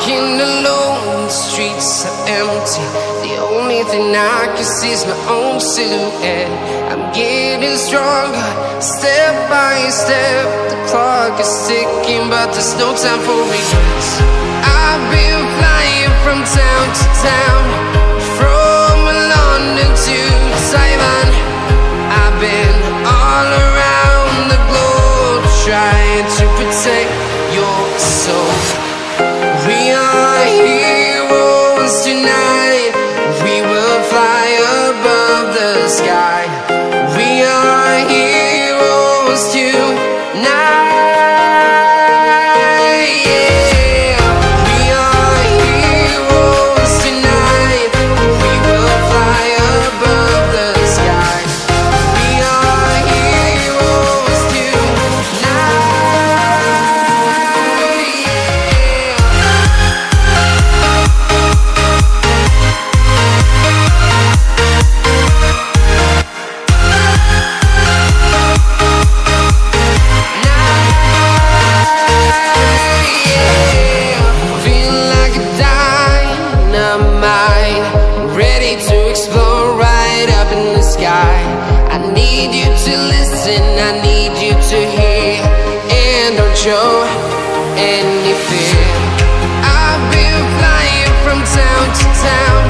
walking alone, the streets are empty. The only thing I can see is my own silhouette. I'm getting stronger, step by step. The clock is ticking, but there's no time for regrets. I've been flying from town to town, from London to Taiwan. I've been all around the globe, trying to protect your soul. We are heroes tonight. We will fly above the sky. We are heroes tonight. Show any fear. I've been flying from town to town,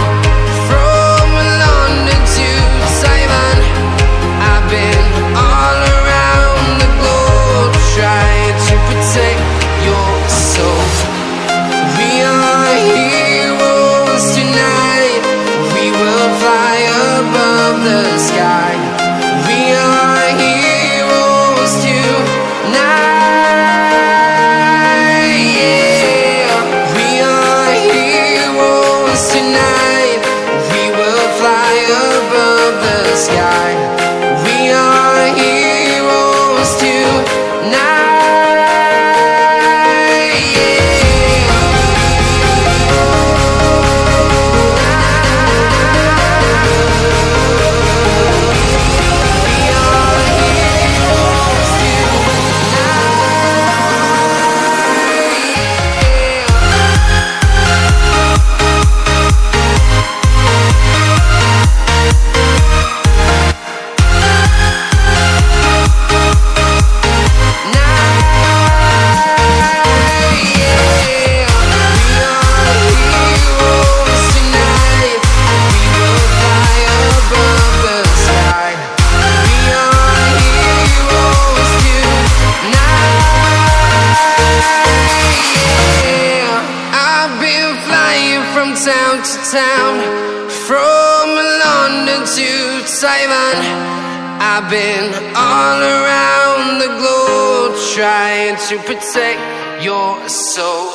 from London to Taiwan. I've been all around the globe, trying to protect your soul. We are heroes tonight. We will fly above the sky. We are heroes tonight. Town to town, from London to Taiwan. I've been all around the globe, trying to protect your soul.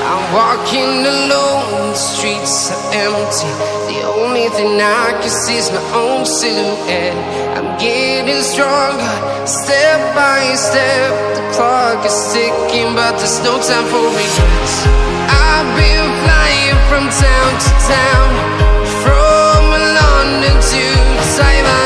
I'm walking alone, the streets are empty. The only thing I can see is my own silhouette. I'm getting stronger, step by step. The clock is ticking, but there's no time for regrets. I've been flying from town to town, from London to Taiwan.